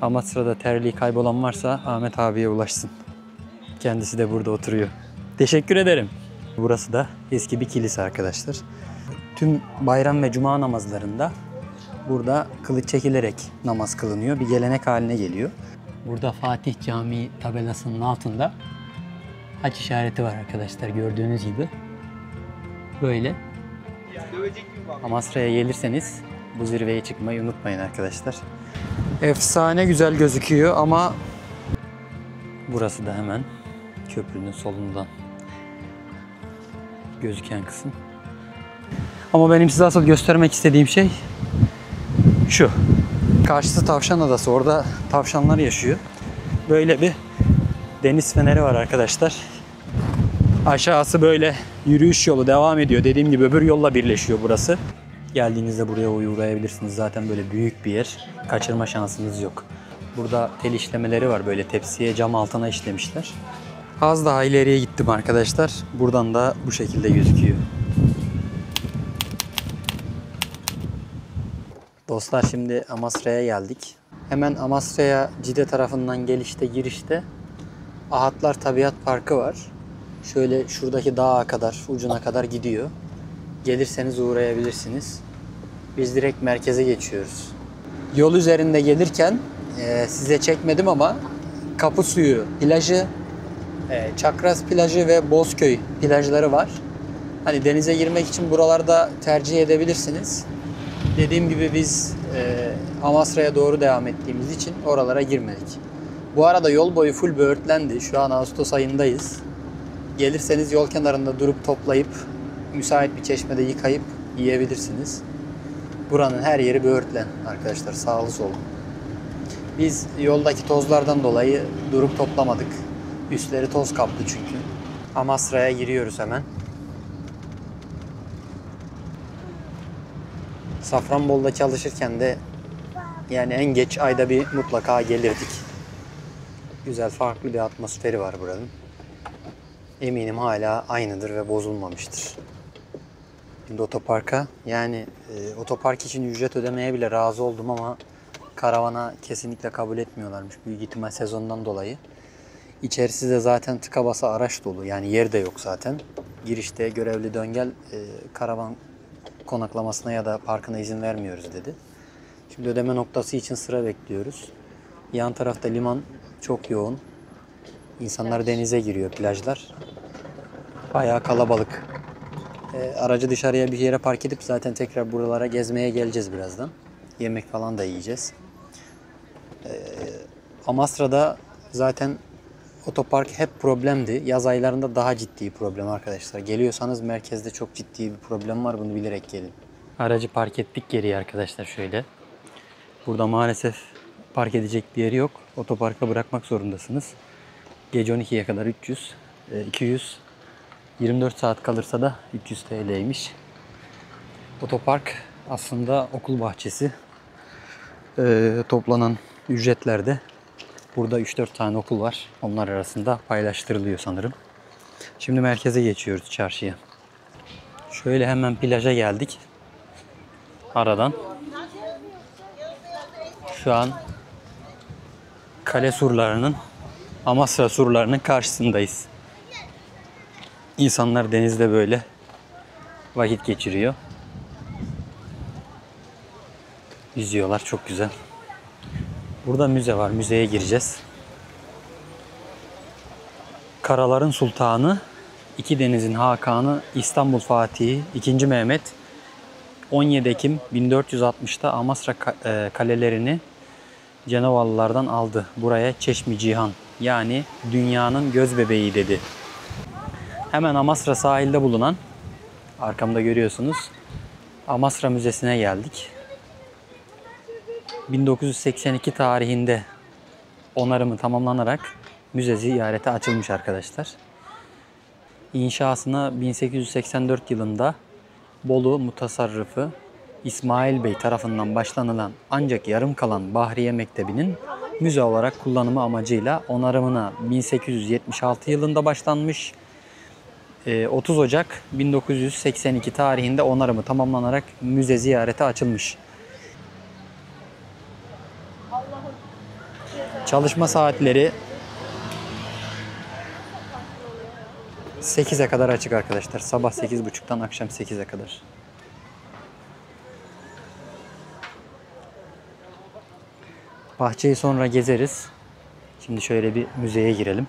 Amasra'da terliği kaybolan varsa Ahmet abiye ulaşsın. Kendisi de burada oturuyor. Teşekkür ederim. Burası da eski bir kilise arkadaşlar. Tüm bayram ve cuma namazlarında burada kılıç çekilerek namaz kılınıyor. Bir gelenek haline geliyor. Burada Fatih Camii tabelasının altında haç işareti var arkadaşlar, gördüğünüz gibi. Böyle. Amasra'ya gelirseniz bu zirveye çıkmayı unutmayın arkadaşlar. Efsane güzel gözüküyor ama burası da hemen köprünün solundan gözüken kısım. Ama benim size asıl göstermek istediğim şey şu. Karşısı Tavşan Adası. Orada tavşanlar yaşıyor. Böyle bir deniz feneri var arkadaşlar. Aşağısı böyle yürüyüş yolu devam ediyor. Dediğim gibi öbür yolla birleşiyor burası. Geldiğinizde buraya uğrayabilirsiniz. Zaten böyle büyük bir yer. Kaçırma şansınız yok. Burada tel işlemeleri var. Böyle tepsiye, cam altına işlemişler. Az daha ileriye gittim arkadaşlar. Buradan da bu şekilde gözüküyor. Dostlar, şimdi Amasra'ya geldik. Hemen Amasra'ya Cide tarafından gelişte, girişte Ahatlar Tabiat Parkı var. Şöyle şuradaki dağa kadar, ucuna kadar gidiyor. Gelirseniz uğrayabilirsiniz. Biz direkt merkeze geçiyoruz. Yol üzerinde gelirken size çekmedim ama Kapısuyu plajı, Çakras plajı ve Bozköy plajları var. Hani denize girmek için buralarda tercih edebilirsiniz. Dediğim gibi biz Amasra'ya doğru devam ettiğimiz için oralara girmedik. Bu arada yol boyu full böğürtlendi. Şu an Ağustos ayındayız. Gelirseniz yol kenarında durup toplayıp müsait bir çeşmede yıkayıp yiyebilirsiniz. Buranın her yeri böğürtlen arkadaşlar, sağlı sollu. Biz yoldaki tozlardan dolayı durup toplamadık. Üstleri toz kaplı çünkü. Amasra'ya giriyoruz hemen. Safranbolu'da çalışırken de yani en geç ayda bir mutlaka gelirdik. Güzel, farklı bir atmosferi var buranın. Eminim hala aynıdır ve bozulmamıştır. Şimdi otoparka, yani otopark için ücret ödemeye bile razı oldum ama karavana kesinlikle kabul etmiyorlarmış. Büyük ihtimal sezondan dolayı. İçerisi de zaten tıka basa araç dolu. Yani yer de yok zaten. Girişte görevli döngel karavan konaklamasına ya da parkına izin vermiyoruz dedi. Şimdi ödeme noktası için sıra bekliyoruz. Yan tarafta liman çok yoğun. İnsanlar denize giriyor, plajlar. Bayağı kalabalık. Aracı dışarıya bir yere park edip zaten tekrar buralara gezmeye geleceğiz birazdan. Yemek falan da yiyeceğiz. Amasra'da zaten otopark hep problemdi. Yaz aylarında daha ciddi problem arkadaşlar. Geliyorsanız merkezde çok ciddi bir problem var. Bunu bilerek gelin. Aracı park ettik geriye arkadaşlar şöyle. Burada maalesef park edecek bir yeri yok. Otoparka bırakmak zorundasınız. Gece 12'ye kadar 300, 200, 24 saat kalırsa da 300 TL'ymiş. Otopark aslında okul bahçesi. Toplanan ücretlerde burada 3-4 tane okul var. Onlar arasında paylaştırılıyor sanırım. Şimdi merkeze geçiyoruz, çarşıya. Şöyle hemen plaja geldik. Aradan. Şu an kale surlarının, Amasra surlarının karşısındayız. İnsanlar denizde böyle vakit geçiriyor. Yüzüyorlar, çok güzel. Burada müze var, müzeye gireceğiz. Karaların Sultanı, iki denizin Hakanı, İstanbul Fatihi, 2. Mehmet 17 Ekim 1460'ta Amasra kalelerini Cenavalılardan aldı. Buraya Çeşmi Cihan, yani dünyanın göz bebeği dedi. Hemen Amasra sahilde bulunan, arkamda görüyorsunuz, Amasra Müzesi'ne geldik. 1982 tarihinde onarımı tamamlanarak müze ziyarete açılmış arkadaşlar. İnşasına 1884 yılında Bolu Mutasarrıfı İsmail Bey tarafından başlanılan ancak yarım kalan Bahriye Mektebi'nin müze olarak kullanımı amacıyla onarımına 1876 yılında başlanmış. 30 Ocak 1982 tarihinde onarımı tamamlanarak müze ziyarete açılmış. Çalışma saatleri 8'e kadar açık arkadaşlar. Sabah 8.30'dan akşam 8'e kadar. Bahçeyi sonra gezeriz. Şimdi şöyle bir müzeye girelim.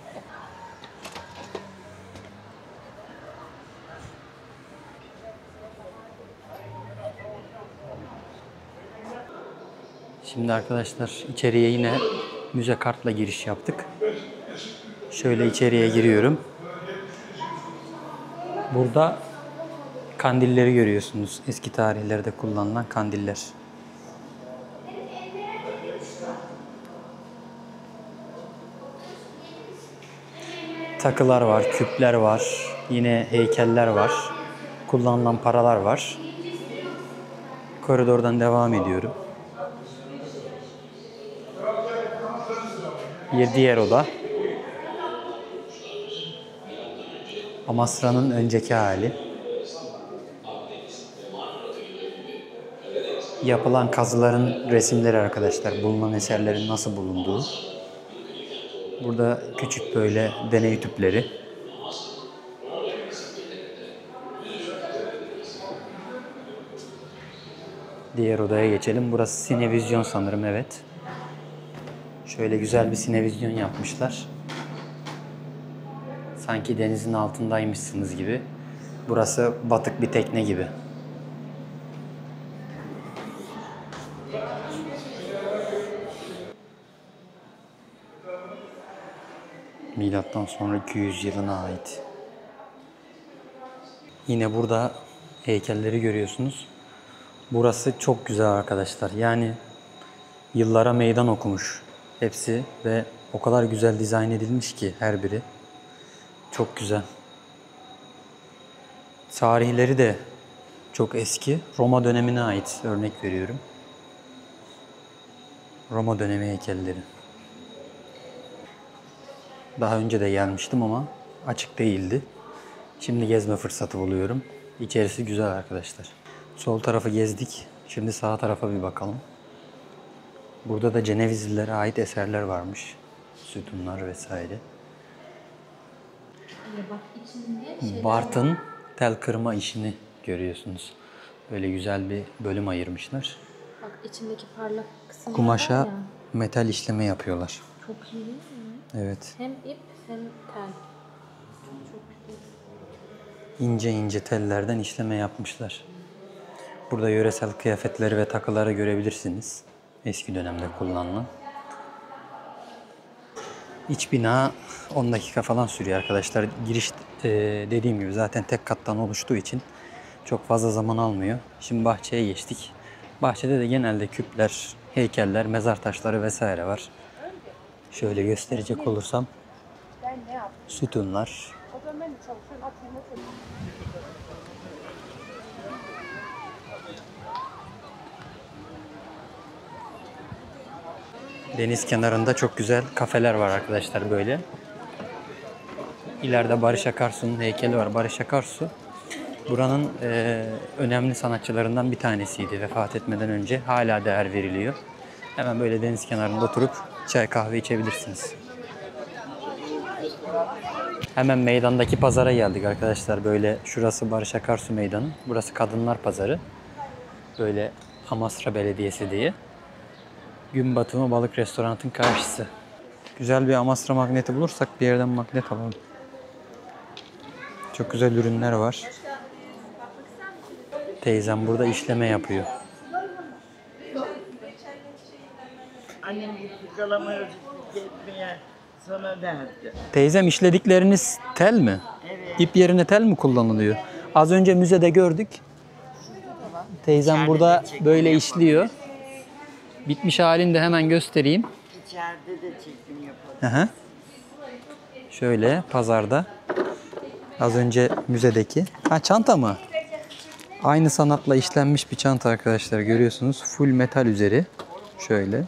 Şimdi arkadaşlar içeriye yine müze kartla giriş yaptık. Şöyle içeriye giriyorum. Burada kandilleri görüyorsunuz. Eski tarihlerde kullanılan kandiller. Takılar var, küpler var, yine heykeller var, kullanılan paralar var. Koridordan devam ediyorum. Bir diğer oda. Amasra'nın önceki hali. Yapılan kazıların resimleri arkadaşlar, bulunan eserlerin nasıl bulunduğu. Burada küçük böyle deney tüpleri. Diğer odaya geçelim. Burası sinevizyon sanırım, evet. Şöyle güzel bir sinevizyon yapmışlar. Sanki denizin altındaymışsınız gibi. Burası batık bir tekne gibi. Milattan sonra 200 yılına ait. Yine burada heykelleri görüyorsunuz. Burası çok güzel arkadaşlar. Yani yıllara meydan okumuş hepsi ve o kadar güzel dizayn edilmiş ki her biri. Çok güzel. Tarihleri de çok eski. Roma dönemine ait, örnek veriyorum. Roma dönemi heykelleri. Daha önce de gelmiştim ama açık değildi. Şimdi gezme fırsatı buluyorum. İçerisi güzel arkadaşlar. Sol tarafı gezdik. Şimdi sağ tarafa bir bakalım. Burada da Cenevizlilere ait eserler varmış. Sütunlar vesaire. Bart'ın tel kırma işini görüyorsunuz. Böyle güzel bir bölüm ayırmışlar. Bak içindeki parlak kısımlar Kumaşa var ya. metal işleme yapıyorlar. Çok iyi değil mi? Evet. Hem ip hem tel. Çok güzel. İnce ince tellerden işleme yapmışlar. Burada yöresel kıyafetleri ve takıları görebilirsiniz. Eski dönemde kullanılan. İç bina 10 dakika falan sürüyor arkadaşlar. Giriş dediğim gibi zaten tek kattan oluştuğu için çok fazla zaman almıyor. Şimdi bahçeye geçtik. Bahçede de genelde küpler, heykeller, mezar taşları vesaire var. Şöyle gösterecek olursam sütunlar. Deniz kenarında çok güzel kafeler var arkadaşlar böyle. İleride Barış Akarsu'nun heykeli var. Barış Akarsu buranın önemli sanatçılarından bir tanesiydi. Vefat etmeden önce hala değer veriliyor. Hemen böyle deniz kenarında oturup çay kahve içebilirsiniz. Hemen meydandaki pazara geldik arkadaşlar. Böyle şurası Barış Akarsu Meydanı. Burası Kadınlar Pazarı. Böyle Amasra Belediyesi diye. Gün batımı balık restoranının karşısı. Güzel bir Amasra magneti bulursak bir yerden magnet alalım. Çok güzel ürünler var. Teyzem burada işleme yapıyor. Annem kalamayı gitmeye sana verdi. Teyzem işledikleriniz tel mi? Evet. İp yerine tel mi kullanılıyor? Az önce müzede gördük. Teyzem burada böyle işliyor. Bitmiş halini de hemen göstereyim. İçeride de çekim yapalım. Hı hı. Şöyle pazarda. Az önce müzedeki. Ha, çanta mı? Aynı sanatla işlenmiş bir çanta arkadaşlar. Görüyorsunuz. Full metal üzeri. Şöyle.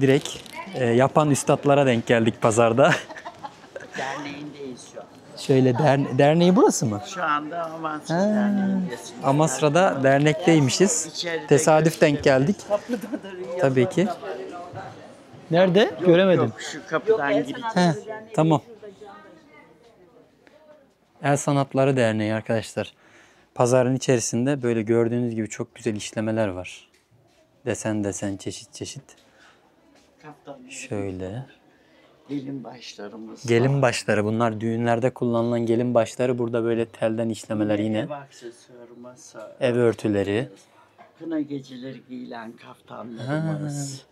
Direkt yapan üstadlara denk geldik pazarda. Derneğindeyiz şu an. Şöyle derneği burası mı? Şu anda Amasra Derneği'ndeyiz. Amasra'da dernekteymişiz. İçeride Tesadüf denk gösterelim. geldik. Kapıda duruyor. Tabii ki. Nerede? Göremedim. Yok, şu kapıdan gireceğiz. He, tamam. El Sanatları Derneği arkadaşlar. Pazarın içerisinde böyle gördüğünüz gibi çok güzel işlemeler var. Desen desen, çeşit çeşit. Kaftanları, Şöyle. gelin başlarımız Gelin var. başları. Bunlar düğünlerde kullanılan gelin başları. Burada böyle telden işlemeler yine. Ev aksesuarı, masa, Ev örtüleri. kına geceleri giyilen kaftanlarımız.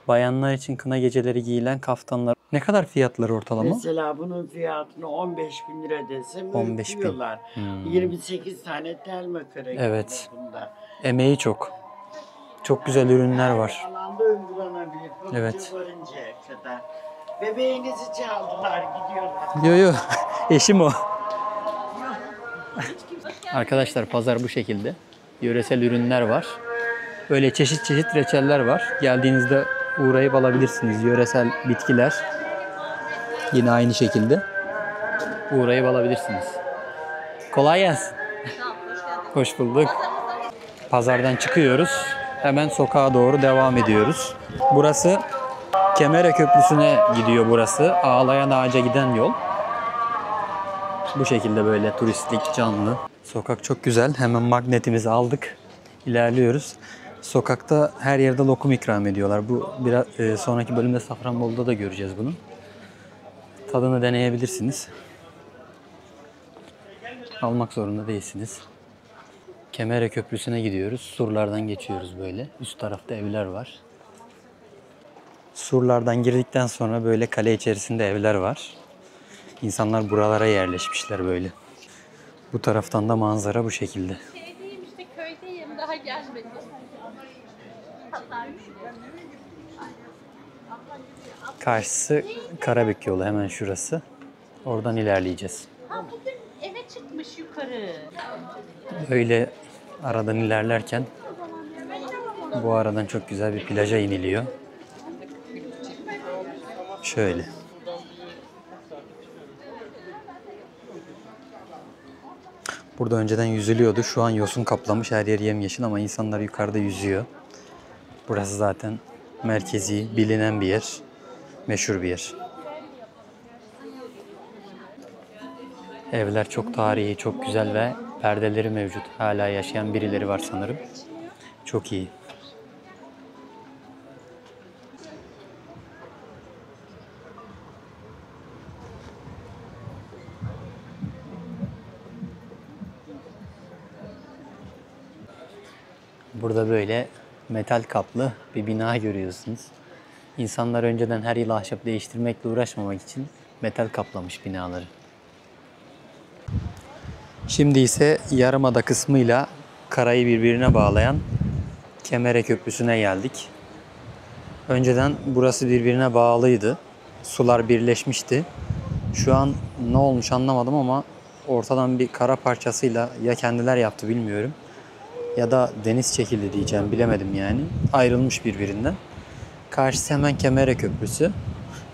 Bayanlar için kına geceleri giyilen kaftanlar. Ne kadar fiyatları ortalama? Mesela bunun fiyatını 15 bin lira desem 15 bin. öpüyorlar. 28 tane tel makara Evet. bunda. Emeği çok. Çok güzel ürünler var. Alanda uygulanabilir. Pabucu Evet. varıncaya kadar. Bebeğinizi çaldılar, gidiyorlar. Yo yo. Eşim o. Arkadaşlar pazar bu şekilde. Yöresel ürünler var. Böyle çeşit çeşit reçeller var. Geldiğinizde uğrayıp alabilirsiniz. Yöresel bitkiler. Yine aynı şekilde. Uğrayıp alabilirsiniz. Kolay gelsin. Hoş bulduk. Pazardan çıkıyoruz. Hemen sokağa doğru devam ediyoruz. Burası Kemere Köprüsü'ne gidiyor burası. Ağlayan Ağaca giden yol. Bu şekilde böyle turistik, canlı. Sokak çok güzel. Hemen magnetimizi aldık. İlerliyoruz. Sokakta her yerde lokum ikram ediyorlar. Bu biraz sonraki bölümde Safranbolu'da da göreceğiz bunu. Tadını deneyebilirsiniz. Almak zorunda değilsiniz. Kemere Köprüsü'ne gidiyoruz. Surlardan geçiyoruz böyle. Üst tarafta evler var. Surlardan girdikten sonra böyle kale içerisinde evler var. İnsanlar buralara yerleşmişler böyle. Bu taraftan da manzara bu şekilde. Şeydeyim işte köydeyim daha gelmedim. Karşısı Karabük yolu hemen şurası. Oradan ilerleyeceğiz. Ha bugün eve çıkmış yukarı. Böyle aradan ilerlerken bu aradan çok güzel bir plaja iniliyor. Şöyle. Burada önceden yüzülüyordu. Şu an yosun kaplamış. Her yer yemyeşil ama insanlar yukarıda yüzüyor. Burası zaten merkezi, bilinen bir yer. Meşhur bir yer. Evler çok tarihi, çok güzel ve perdeleri mevcut. Hala yaşayan birileri var sanırım. Çok iyi. Burada böyle metal kaplı bir bina görüyorsunuz. İnsanlar önceden her yıl ahşap değiştirmekle uğraşmamak için metal kaplamış binaları. Şimdi ise Yarımada kısmıyla karayı birbirine bağlayan Kemere Köprüsü'ne geldik. Önceden burası birbirine bağlıydı. Sular birleşmişti. Şu an ne olmuş anlamadım ama ortadan bir kara parçasıyla ya kendiler yaptı bilmiyorum. Ya da deniz çekildi diyeceğim bilemedim yani. Ayrılmış birbirinden. Karşısı hemen Kemere Köprüsü.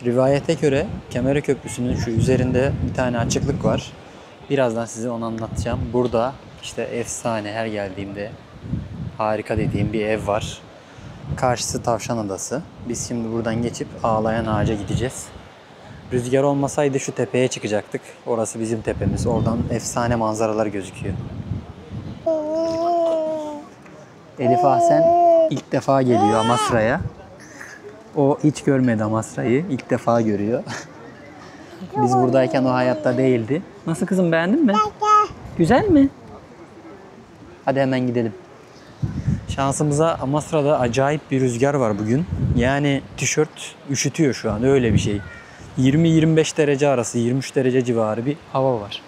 Rivayete göre Kemere Köprüsü'nün şu üzerinde bir tane açıklık var. Birazdan size onu anlatacağım. Burada işte efsane her geldiğimde harika dediğim bir ev var. Karşısı Tavşan Adası. Biz şimdi buradan geçip Ağlayan Ağaca gideceğiz. Rüzgar olmasaydı şu tepeye çıkacaktık. Orası bizim tepemiz. Oradan efsane manzaralar gözüküyor. Elif Ahsen ilk defa geliyor Amasra'ya. O hiç görmedi Amasra'yı. İlk defa görüyor. Biz buradayken o hayatta değildi. Nasıl kızım, beğendin mi? Güzel mi? Hadi hemen gidelim. Şansımıza Amasra'da acayip bir rüzgar var bugün. Yani tişört üşütüyor şu an, öyle bir şey. 20-25 derece arası, 23 derece civarı bir hava var.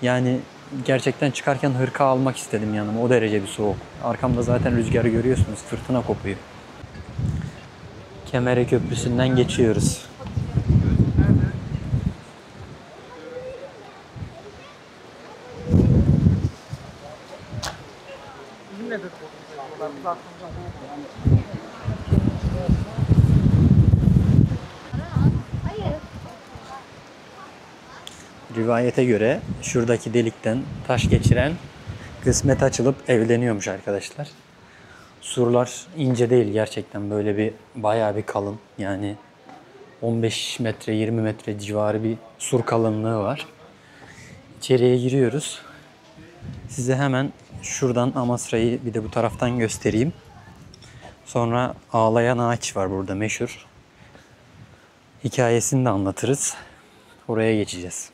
Yani gerçekten çıkarken hırka almak istedim yanıma. O derece bir soğuk. Arkamda zaten rüzgarı görüyorsunuz. Fırtına kopuyor. Kemere Köprüsü'nden geçiyoruz. Rivayete göre şuradaki delikten taş geçiren kısmet açılıp evleniyormuş arkadaşlar. Surlar ince değil gerçekten, böyle bir bayağı bir kalın. Yani 15 metre 20 metre civarı bir sur kalınlığı var. İçeriye giriyoruz. Size hemen şuradan Amasra'yı bir de bu taraftan göstereyim. Sonra ağlayan ağaç var burada meşhur. Hikayesini de anlatırız. Oraya geçeceğiz.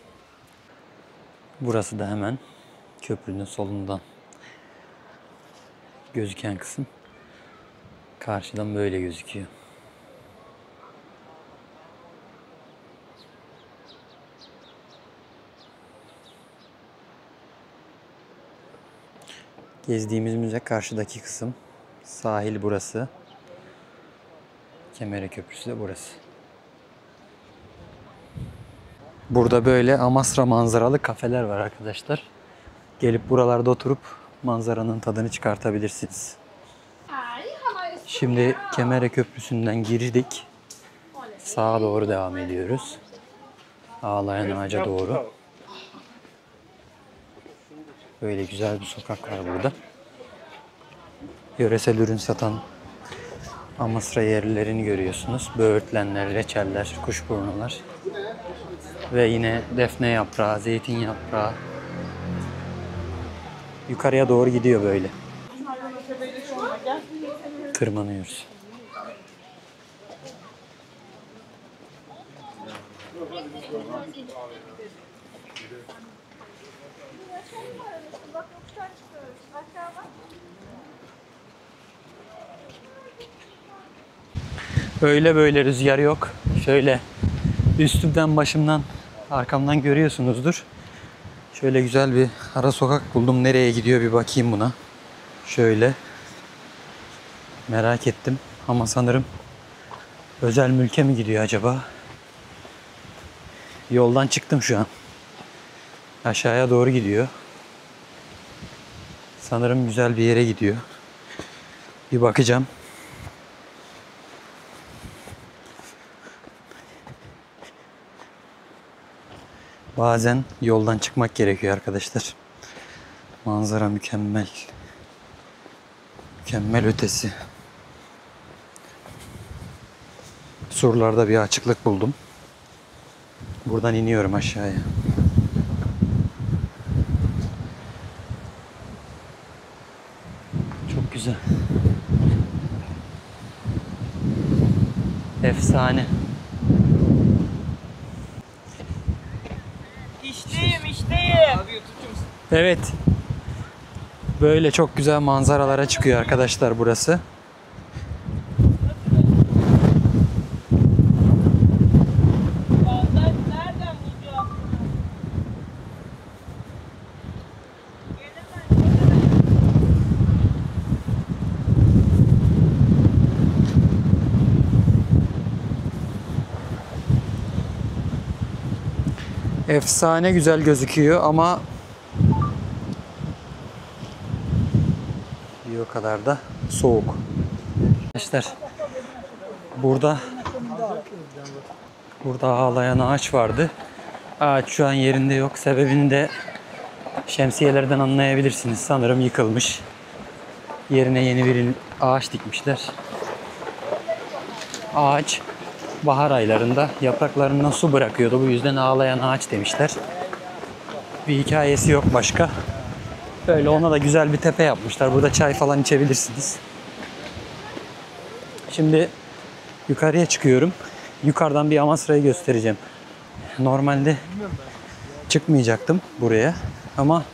Burası da hemen köprünün solundan gözüken kısım. Karşıdan böyle gözüküyor. Gezdiğimiz müze karşıdaki kısım. Sahil burası. Kemere Köprüsü de burası. Burada böyle Amasra manzaralı kafeler var arkadaşlar. Gelip buralarda oturup manzaranın tadını çıkartabilirsiniz. Şimdi Kemere Köprüsü'nden girdik. Sağa doğru devam ediyoruz. Ağlayan Ağaca doğru. Böyle güzel bir sokak var burada. Yöresel ürün satan Amasra yerlilerini görüyorsunuz. Böğürtlenler, reçeller, kuşburnular. Ve yine defne yaprağı, zeytin yaprağı. Yukarıya doğru gidiyor böyle. Tırmanıyoruz. Öyle böyle rüzgar yok. Şöyle üstümden başımdan arkamdan görüyorsunuzdur. Şöyle güzel bir ara sokak buldum. Nereye gidiyor bir bakayım buna. Şöyle. Merak ettim ama sanırım özel mülke mi gidiyor acaba? Yoldan çıktım şu an. Aşağıya doğru gidiyor. Sanırım güzel bir yere gidiyor. Bir bakacağım. Bazen yoldan çıkmak gerekiyor arkadaşlar. Manzara mükemmel. Mükemmel ötesi. Surlarda bir açıklık buldum. Buradan iniyorum aşağıya. Çok güzel. Efsane. İşteyim. Evet. Böyle çok güzel manzaralara çıkıyor arkadaşlar burası. Nereden bulacağım? Efsane güzel gözüküyor ama bir o kadar da soğuk. Arkadaşlar burada ağlayan ağaç vardı. Ağaç şu an yerinde yok. Sebebini de şemsiyelerden anlayabilirsiniz. Sanırım yıkılmış. Yerine yeni bir ağaç dikmişler. Ağaç bahar aylarında yapraklarından su bırakıyordu. Bu yüzden ağlayan ağaç demişler. Bir hikayesi yok başka. Böyle ona da güzel bir tepe yapmışlar. Burada çay falan içebilirsiniz. Şimdi yukarıya çıkıyorum. Yukarıdan bir Amasra'yı göstereceğim. Normalde çıkmayacaktım buraya. Ama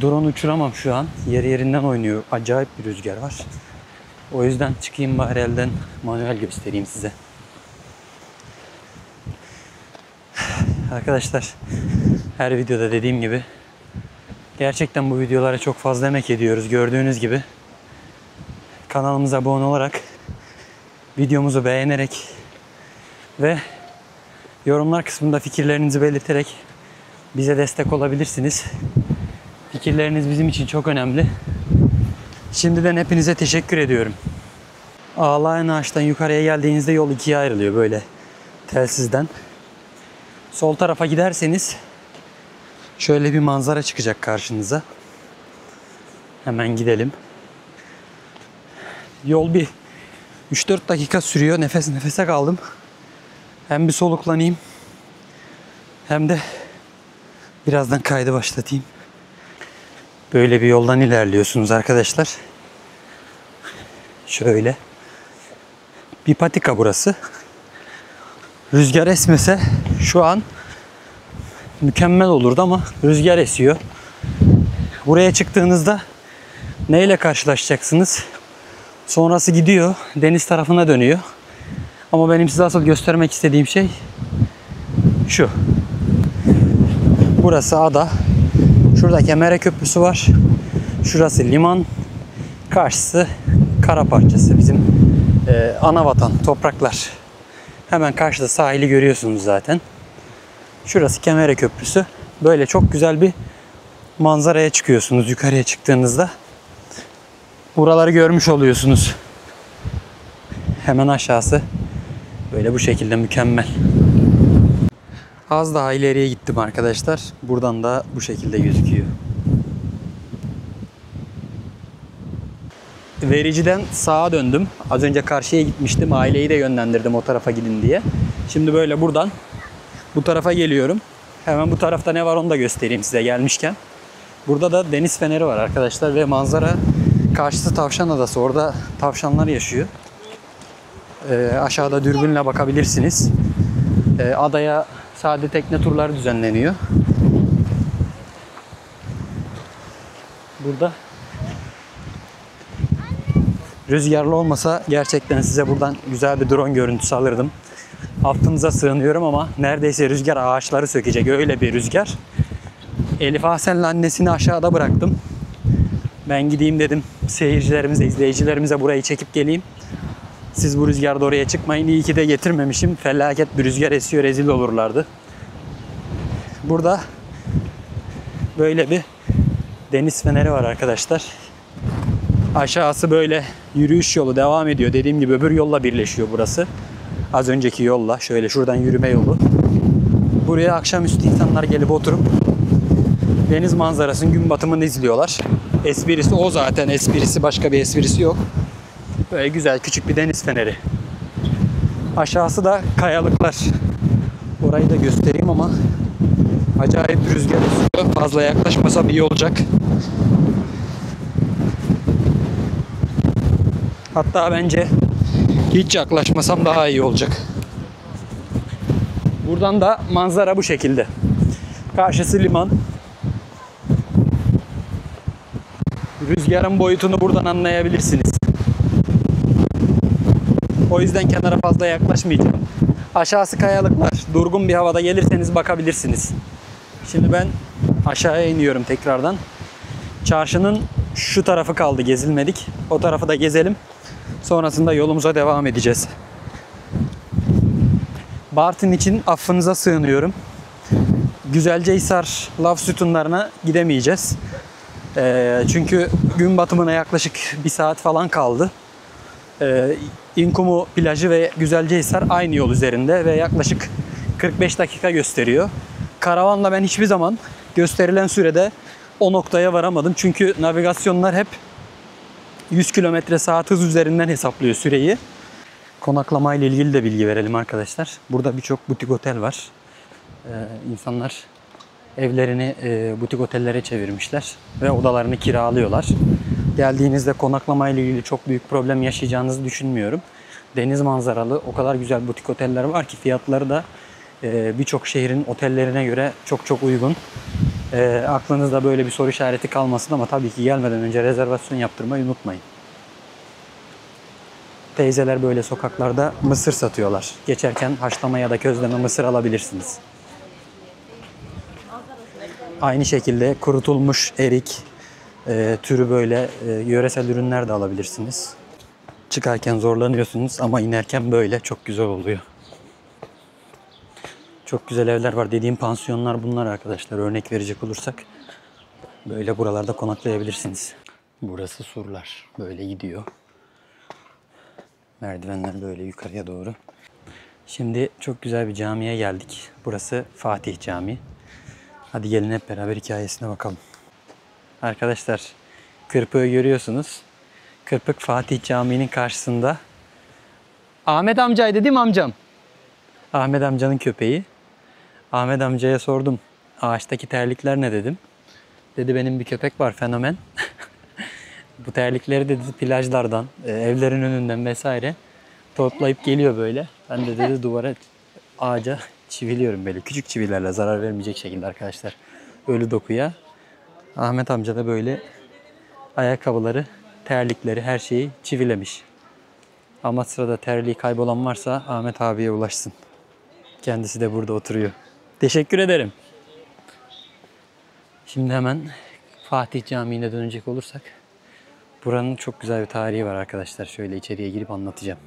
drone uçuramam şu an. Yerinden oynuyor. Acayip bir rüzgar var. O yüzden çıkayım bari elden manuel göstereyim size. Arkadaşlar her videoda dediğim gibi gerçekten bu videolara çok fazla emek ediyoruz. Gördüğünüz gibi kanalımıza abone olarak, videomuzu beğenerek ve yorumlar kısmında fikirlerinizi belirterek bize destek olabilirsiniz. Fikirleriniz bizim için çok önemli. Şimdiden hepinize teşekkür ediyorum. Ağlayan Ağaç'tan yukarıya geldiğinizde yol ikiye ayrılıyor böyle telsizden. Sol tarafa giderseniz şöyle bir manzara çıkacak karşınıza. Hemen gidelim. Yol bir 3-4 dakika sürüyor. Nefes nefese kaldım. Hem bir soluklanayım hem de birazdan kaydı başlatayım. Böyle bir yoldan ilerliyorsunuz arkadaşlar. Şöyle. Bir patika burası. Rüzgar esmese şu an mükemmel olurdu ama rüzgar esiyor. Buraya çıktığınızda neyle karşılaşacaksınız? Sonrası gidiyor, deniz tarafına dönüyor. Ama benim size asıl göstermek istediğim şey şu. Burası ada. Şurada Kemere Köprüsü var. Şurası liman. Karşısı kara parçası. Bizim ana vatan, topraklar. Hemen karşıda sahili görüyorsunuz zaten. Şurası Kemere Köprüsü. Böyle çok güzel bir manzaraya çıkıyorsunuz yukarıya çıktığınızda. Buraları görmüş oluyorsunuz. Hemen aşağısı böyle bu şekilde mükemmel. Az daha ileriye gittim arkadaşlar. Buradan da bu şekilde gözüküyor. Verici'den sağa döndüm. Az önce karşıya gitmiştim. Aileyi de yönlendirdim o tarafa gidin diye. Şimdi böyle buradan bu tarafa geliyorum. Hemen bu tarafta ne var onu da göstereyim size gelmişken. Burada da deniz feneri var arkadaşlar ve manzara karşısı Tavşan Adası. Orada tavşanlar yaşıyor. Aşağıda dürbünle bakabilirsiniz. Adaya sade tekne turları düzenleniyor. Burada rüzgarlı olmasa gerçekten size buradan güzel bir drone görüntüsü alırdım. Affınıza sığınıyorum ama neredeyse rüzgar ağaçları sökecek. Öyle bir rüzgar. Elif Asen'le annesini aşağıda bıraktım. Ben gideyim dedim. Seyircilerimize, izleyicilerimize burayı çekip geleyim. Siz bu rüzgarda oraya çıkmayın. İyi ki de getirmemişim. Felaket bir rüzgar esiyor. Rezil olurlardı. Burada böyle bir deniz feneri var arkadaşlar. Aşağısı böyle yürüyüş yolu devam ediyor. Dediğim gibi öbür yolla birleşiyor burası. Az önceki yolla. Şöyle şuradan yürüme yolu. Buraya akşamüstü insanlar gelip oturup deniz manzarasının gün batımını izliyorlar. Esprisi o zaten. Esprisi başka bir esprisi yok. Böyle güzel küçük bir deniz feneri. Aşağısı da kayalıklar. Orayı da göstereyim ama acayip bir rüzgar esiyor. Fazla yaklaşmasam iyi olacak. Hatta bence hiç yaklaşmasam daha iyi olacak. Buradan da manzara bu şekilde. Karşısı liman. Rüzgarın boyutunu buradan anlayabilirsiniz. O yüzden kenara fazla yaklaşmayacağım. Aşağısı kayalıklar. Durgun bir havada gelirseniz bakabilirsiniz. Şimdi ben aşağıya iniyorum tekrardan. Çarşının şu tarafı kaldı, gezilmedik. O tarafı da gezelim. Sonrasında yolumuza devam edeceğiz. Bartın için affınıza sığınıyorum. Güzelcehisar lav sütunlarına gidemeyeceğiz. Çünkü gün batımına yaklaşık 1 saat falan kaldı. İnkumu plajı ve Güzelcehisar aynı yol üzerinde ve yaklaşık 45 dakika gösteriyor. Karavanla ben hiçbir zaman gösterilen sürede o noktaya varamadım. Çünkü navigasyonlar hep 100 km/saat hız üzerinden hesaplıyor süreyi. Konaklama ile ilgili de bilgi verelim arkadaşlar. Burada birçok butik otel var. İnsanlar evlerini butik otellere çevirmişler ve odalarını kiralıyorlar. Geldiğinizde konaklama ile ilgili çok büyük problem yaşayacağınızı düşünmüyorum. Deniz manzaralı o kadar güzel butik oteller var ki fiyatları da birçok şehrin otellerine göre çok uygun. Aklınızda böyle bir soru işareti kalmasın ama tabii ki gelmeden önce rezervasyon yaptırmayı unutmayın. Teyzeler böyle sokaklarda mısır satıyorlar. Geçerken haşlama ya da közleme mısır alabilirsiniz. Aynı şekilde kurutulmuş erik türü böyle yöresel ürünler de alabilirsiniz. Çıkarken zorlanıyorsunuz ama inerken böyle çok güzel oluyor. Çok güzel evler var. Dediğim pansiyonlar bunlar arkadaşlar. Örnek verecek olursak böyle buralarda konaklayabilirsiniz. Burası surlar. Böyle gidiyor. Merdivenler böyle yukarıya doğru. Şimdi çok güzel bir camiye geldik. Burası Fatih Camii. Hadi gelin hep beraber hikayesine bakalım. Arkadaşlar kırpığı görüyorsunuz. Kırpık Fatih Camii'nin karşısında. Ahmet amcaydı değil mi amcam? Ahmet amcanın köpeği. Ahmet amcaya sordum. Ağaçtaki terlikler ne dedim. Dedi benim bir köpek var fenomen. Bu terlikleri dedi plajlardan, evlerin önünden vesaire toplayıp geliyor böyle. Ben de dedi duvara, ağaca çiviliyorum böyle. Küçük çivilerle zarar vermeyecek şekilde arkadaşlar. Ölü dokuya. Ahmet amca da böyle ayakkabıları, terlikleri, her şeyi çivilemiş. Ama sırada terliği kaybolan varsa Ahmet abiye ulaşsın. Kendisi de burada oturuyor. Teşekkür ederim. Şimdi hemen Fatih Camii'ne dönecek olursak. Buranın çok güzel bir tarihi var arkadaşlar. Şöyle içeriye girip anlatacağım.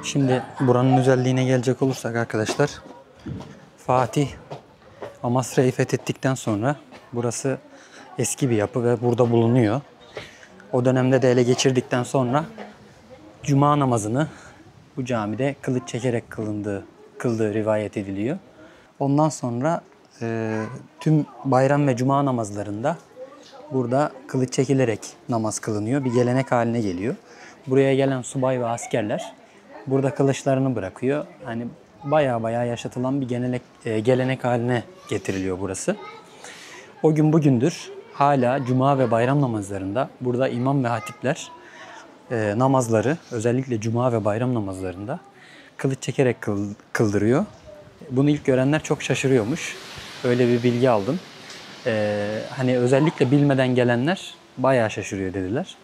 Şimdi buranın özelliğine gelecek olursak arkadaşlar, Fatih Amasra'yı fethettikten sonra burası eski bir yapı ve burada bulunuyor. O dönemde de ele geçirdikten sonra cuma namazını bu camide kılıç çekerek kıldığı rivayet ediliyor. Ondan sonra tüm bayram ve cuma namazlarında burada kılıç çekilerek namaz kılınıyor. Bir gelenek haline geliyor. Buraya gelen subay ve askerler burada kılıçlarını bırakıyor. Hani baya yaşatılan bir gelenek haline getiriliyor burası. O gün bugündür hala cuma ve bayram namazlarında burada imam ve hatipler namazları, özellikle cuma ve bayram namazlarında kılıç çekerek kıldırıyor. Bunu ilk görenler çok şaşırıyormuş. Öyle bir bilgi aldım. Hani özellikle bilmeden gelenler bayağı şaşırıyor dediler.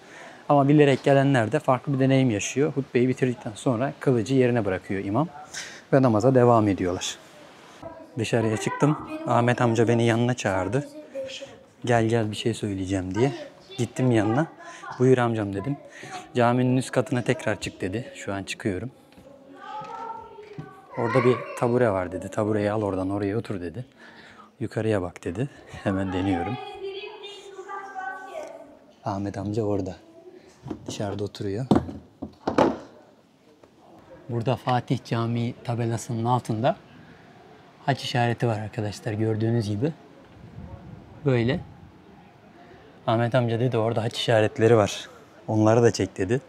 Ama bilerek gelenler de farklı bir deneyim yaşıyor. Hutbeyi bitirdikten sonra kılıcı yerine bırakıyor imam ve namaza devam ediyorlar. Dışarıya çıktım. Ahmet amca beni yanına çağırdı. Gel bir şey söyleyeceğim diye. Gittim yanına. Buyur amcam dedim. Caminin üst katına tekrar çık dedi. Şu an çıkıyorum. Orada bir tabure var dedi. Tabureyi al oradan oraya otur dedi. Yukarıya bak dedi. Hemen deniyorum. Ahmet amca orada. Dışarıda oturuyor. Burada Fatih Camii tabelasının altında haç işareti var arkadaşlar, gördüğünüz gibi. Böyle. Ahmet amca dedi orada haç işaretleri var. Onları da çek dedi.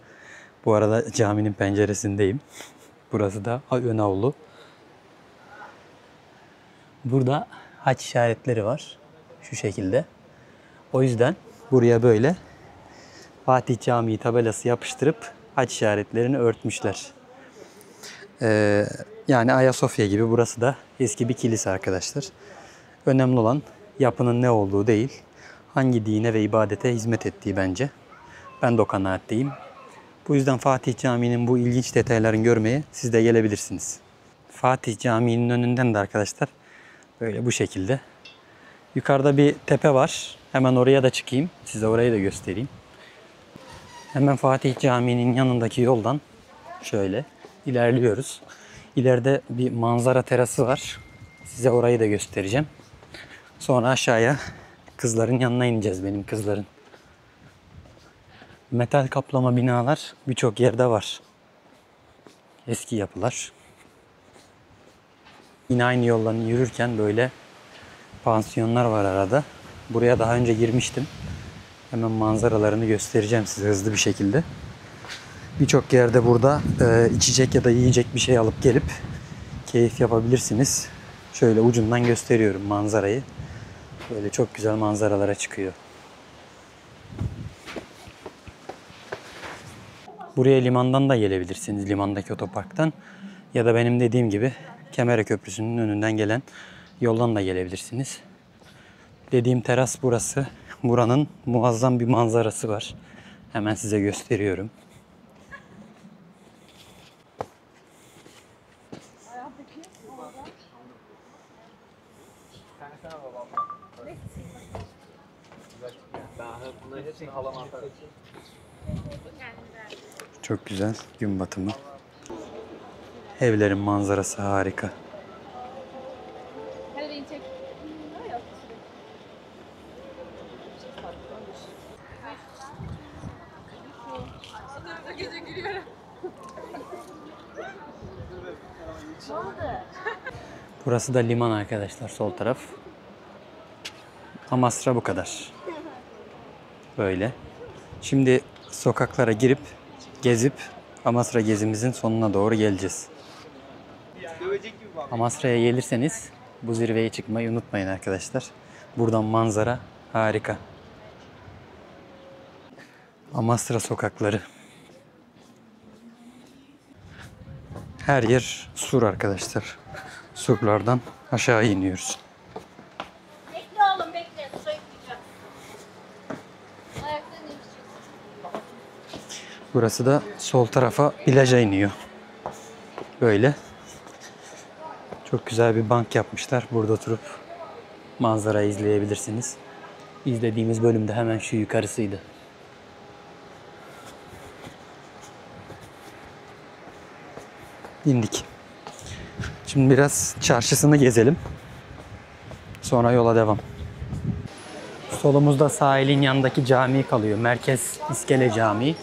Bu arada caminin penceresindeyim. Burası da ön avlu. Burada haç işaretleri var. Şu şekilde. O yüzden buraya böyle Fatih Camii tabelası yapıştırıp haç işaretlerini örtmüşler. Yani Ayasofya gibi burası da eski bir kilise arkadaşlar. Önemli olan yapının ne olduğu değil, hangi dine ve ibadete hizmet ettiği bence. Ben de o kanaatteyim. Bu yüzden Fatih Camii'nin bu ilginç detaylarını görmeye siz de gelebilirsiniz. Fatih Camii'nin önünden de arkadaşlar böyle bu şekilde. Yukarıda bir tepe var. Hemen oraya da çıkayım. Size orayı da göstereyim. Hemen Fatih Camii'nin yanındaki yoldan şöyle ilerliyoruz. İleride bir manzara terası var. Size orayı da göstereceğim. Sonra aşağıya kızların yanına ineceğiz, benim kızların. Metal kaplama binalar birçok yerde var. Eski yapılar. Yine aynı yoldan yürürken böyle pansiyonlar var arada. Buraya daha önce girmiştim. Hemen manzaralarını göstereceğim size hızlı bir şekilde. Birçok yerde burada içecek ya da yiyecek bir şey alıp gelip keyif yapabilirsiniz. Şöyle ucundan gösteriyorum manzarayı. Böyle çok güzel manzaralara çıkıyor. Buraya limandan da gelebilirsiniz, limandaki otoparktan. Ya da benim dediğim gibi Kemere Köprüsü'nün önünden gelen yoldan da gelebilirsiniz. Dediğim teras burası. buranın muazzam bir manzarası var. Hemen size gösteriyorum. Çok güzel gün batımı. Evlerin manzarası harika. Burası da liman arkadaşlar, sol taraf. Amasra bu kadar. Böyle. Şimdi sokaklara girip gezip Amasra gezimizin sonuna doğru geleceğiz. Amasra'ya gelirseniz bu zirveye çıkmayı unutmayın arkadaşlar. Buradan manzara harika. Amasra sokakları. Her yer sur arkadaşlar. Surlardan aşağı iniyoruz. Bekle oğlum bekle. Su ekleyeceğim. Ayaklarını yıkayacağız. Burası da sol tarafa plaja iniyor. Böyle. Çok güzel bir bank yapmışlar. Burada oturup manzarayı izleyebilirsiniz. İzlediğimiz bölümde hemen şu yukarısıydı. İndik. Şimdi biraz çarşısını gezelim. Sonra yola devam. Solumuzda sahilin yanındaki cami kalıyor. Merkez İskele Camii.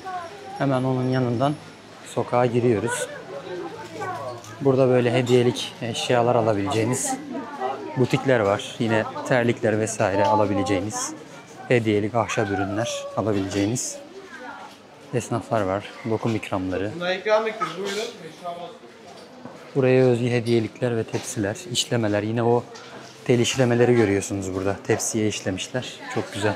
Hemen onun yanından sokağa giriyoruz. Burada böyle hediyelik eşyalar alabileceğiniz butikler var. Yine terlikler vesaire alabileceğiniz, hediyelik ahşap ürünler alabileceğiniz esnaflar var. Lokum ikramları. Buraya özgü hediyelikler ve tepsiler, işlemeler. Yine o tel işlemeleri görüyorsunuz burada. Tepsiye işlemişler. Çok güzel.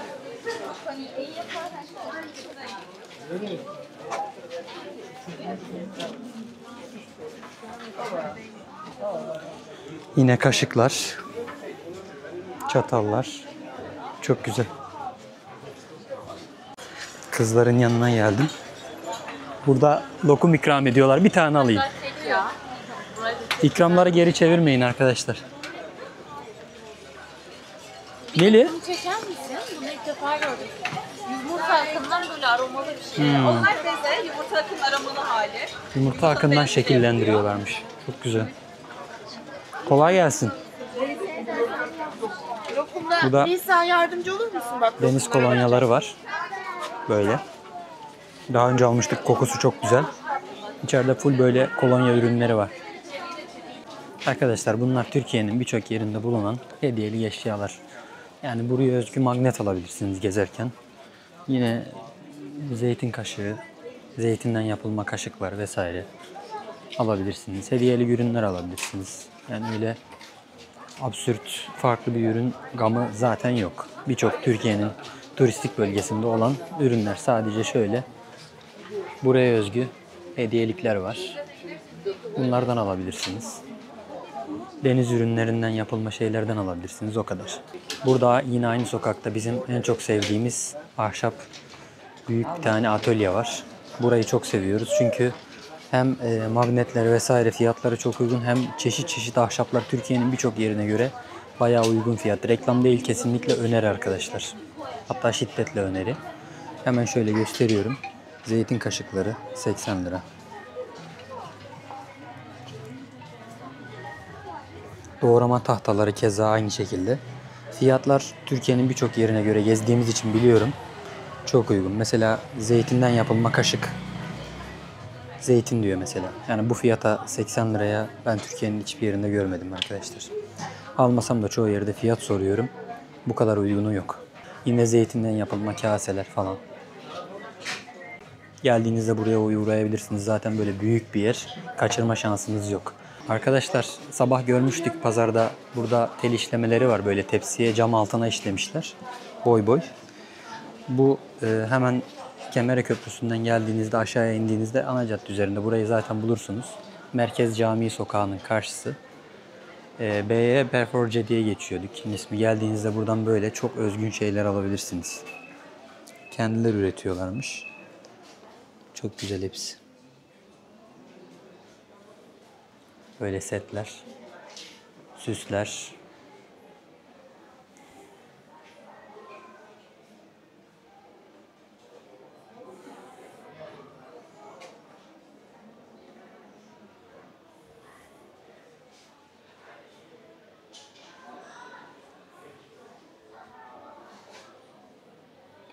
Yine kaşıklar, çatallar. Çok güzel. Kızların yanına geldim. Burada lokum ikram ediyorlar. Bir tane alayım. İkramları geri çevirmeyin arkadaşlar. Neli? Bunu çeker misin? Bunu ilk defa gördüm. Yumurta akından böyle aromalı bir şey. Onlar beze, yumurta akın aromalı hali. Yumurta akından şekillendiriyorlarmış. Çok güzel. Kolay gelsin. Bu da Nisa yardımcı olur musun? Bak, deniz kolonyaları var. Böyle. Daha önce almıştık. Kokusu çok güzel. İçeride full böyle kolonya ürünleri var. Arkadaşlar bunlar Türkiye'nin birçok yerinde bulunan hediyeli eşyalar. Yani buraya özgü magnet alabilirsiniz gezerken. Yine zeytin kaşığı, zeytinden yapılma kaşıklar vesaire alabilirsiniz. Hediyeli ürünler alabilirsiniz. Yani öyle absürt farklı bir ürün gamı zaten yok. Birçok Türkiye'nin turistik bölgesinde olan ürünler. Sadece şöyle buraya özgü hediyelikler var. Bunlardan alabilirsiniz. Deniz ürünlerinden yapılma şeylerden alabilirsiniz. O kadar. Burada yine aynı sokakta bizim en çok sevdiğimiz ahşap büyük bir tane atölye var. Burayı çok seviyoruz çünkü hem magnetler vesaire fiyatları çok uygun, hem çeşit çeşit ahşaplar Türkiye'nin birçok yerine göre bayağı uygun fiyat. Reklam değil, kesinlikle öneri arkadaşlar. Hatta şiddetle öneri. Hemen şöyle gösteriyorum. Zeytin kaşıkları 80 lira. Doğrama tahtaları keza aynı şekilde. Fiyatlar Türkiye'nin birçok yerine göre gezdiğimiz için biliyorum. Çok uygun. Mesela zeytinden yapılma kaşık. Zeytin diyor mesela. Yani bu fiyata 80 liraya ben Türkiye'nin hiçbir yerinde görmedim arkadaşlar. Almasam da çoğu yerde fiyat soruyorum. Bu kadar uygunu yok. Yine zeytinden yapılma kaseler falan. Geldiğinizde buraya uğrayabilirsiniz. Zaten böyle büyük bir yer. Kaçırma şansınız yok. Arkadaşlar sabah görmüştük pazarda, burada tel işlemeleri var. Böyle tepsiye cam altına işlemişler. Boy boy. Bu hemen Kemere Köprüsü'nden geldiğinizde, aşağıya indiğinizde ana cadde üzerinde burayı zaten bulursunuz. Merkez Camii Sokağı'nın karşısı. BY Perforce diye geçiyor dükkanın ismi. Geldiğinizde buradan böyle çok özgün şeyler alabilirsiniz. Kendileri üretiyorlarmış. Çok güzel hepsi. Böyle setler, süsler.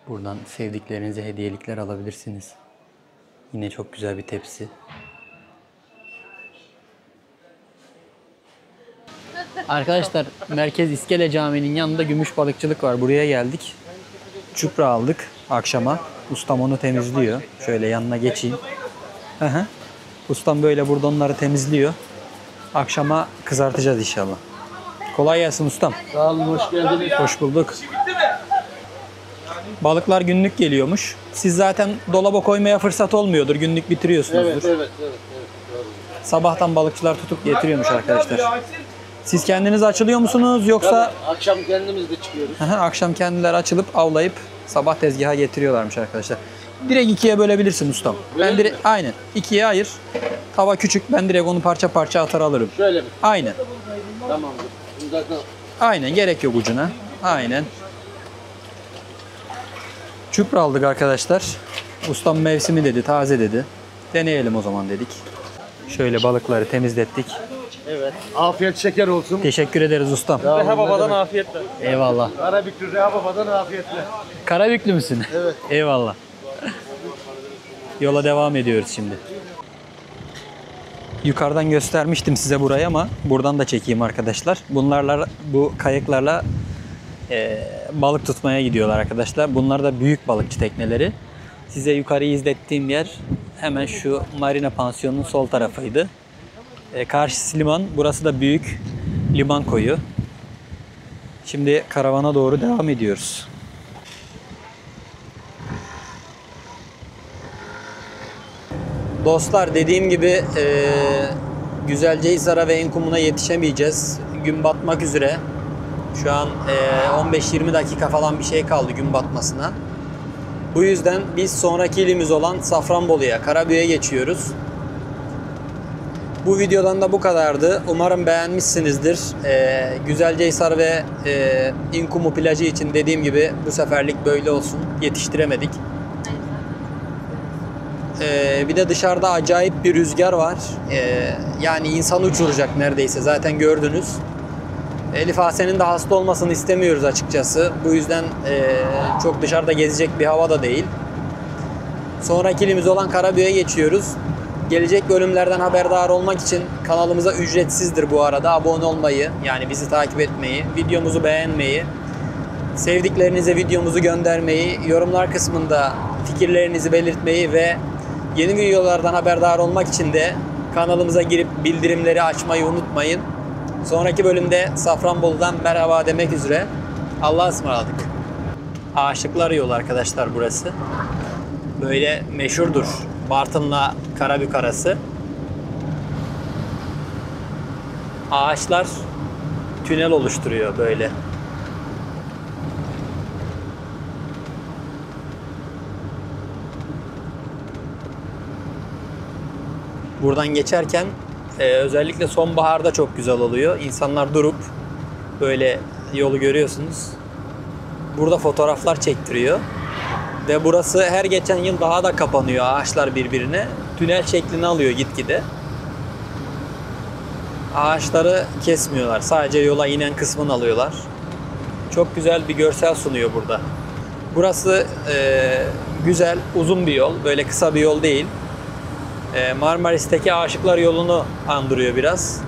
Buradan sevdiklerinize hediyelikler alabilirsiniz. Yine çok güzel bir tepsi. Arkadaşlar Merkez İskele Camii'nin yanında gümüş balıkçılık var. Buraya geldik. Çupra aldık akşama. Ustam onu temizliyor. Şöyle yanına geçeyim. Ustam böyle burada onları temizliyor. Akşama kızartacağız inşallah. Kolay gelsin ustam. Sağ olun, hoş geldiniz. Hoş bulduk. Balıklar günlük geliyormuş. Siz zaten dolaba koymaya fırsat olmuyordur. Günlük bitiriyorsunuzdur. Evet. Doğru. Sabahtan balıkçılar tutup getiriyormuş arkadaşlar. Siz kendiniz açılıyor musunuz yoksa? Tabii, akşam kendimiz de çıkıyoruz. Akşam kendileri açılıp avlayıp sabah tezgaha getiriyorlarmış arkadaşlar. Direkt ikiye bölebilirsin ustam. Ben direkt aynen ikiye ayır. Tava küçük, ben direkt onu parça parça atar alırım. Şöyle mi? Aynen. Tamamdır. Şimdi zaten Aynen, gerek yok ucuna. Aynen. Çupra aldık arkadaşlar. Ustam mevsimi dedi, taze dedi. Deneyelim o zaman dedik. Şöyle balıkları temizlettik. evet. Afiyet şeker olsun. Teşekkür ederiz ustam. Reha Baba'dan afiyetle. Eyvallah. Karabüklü Reha Baba'dan afiyetle. Karabüklü müsün? Evet. Eyvallah. Yola devam ediyoruz şimdi. Yukarıdan göstermiştim size burayı ama buradan da çekeyim arkadaşlar. Bunlarla, bu kayıklarla balık tutmaya gidiyorlar arkadaşlar. Bunlar da büyük balıkçı tekneleri. Size yukarıyı izlettiğim yer hemen şu Marina Pansiyon'un sol tarafıydı. Karşısı liman. Burası da büyük liman koyu. Şimdi karavana doğru devam ediyoruz. Dostlar dediğim gibi Güzelcehisar'a ve Enkum'una yetişemeyeceğiz. Gün batmak üzere. Şu an 15-20 dakika falan bir şey kaldı gün batmasına. Bu yüzden biz sonraki ilimiz olan Safranbolu'ya, Karabük'e geçiyoruz. Bu videodan da bu kadardı. Umarım beğenmişsinizdir. Güzelcehisar ve İnkumu plajı için dediğim gibi bu seferlik böyle olsun. Yetiştiremedik. Bir de dışarıda acayip bir rüzgar var. Yani insan uçuracak neredeyse. Zaten gördünüz. Elif Asen'in de hasta olmasını istemiyoruz açıkçası. Bu yüzden çok dışarıda gezecek bir hava da değil. Sonraki ilimiz olan Karabük'e geçiyoruz. Gelecek bölümlerden haberdar olmak için kanalımıza ücretsizdir bu arada. Abone olmayı, yani bizi takip etmeyi, videomuzu beğenmeyi, sevdiklerinize videomuzu göndermeyi, yorumlar kısmında fikirlerinizi belirtmeyi ve yeni videolardan haberdar olmak için de kanalımıza girip bildirimleri açmayı unutmayın. Sonraki bölümde Safranbolu'dan merhaba demek üzere. Allah'a ısmarladık. Aşıklar Yolu arkadaşlar burası. Böyle meşhurdur. Bartın'la Karabük arası. Ağaçlar tünel oluşturuyor böyle. Buradan geçerken özellikle sonbaharda çok güzel oluyor. İnsanlar durup böyle yolu görüyorsunuz. Burada fotoğraflar çektiriyor. Ve burası her geçen yıl daha da kapanıyor ağaçlar birbirine. Tünel şeklini alıyor gitgide. Ağaçları kesmiyorlar. Sadece yola inen kısmını alıyorlar. Çok güzel bir görsel sunuyor burada. Burası güzel, uzun bir yol. Böyle kısa bir yol değil. Marmaris'teki Aşıklar Yolu'nu andırıyor biraz.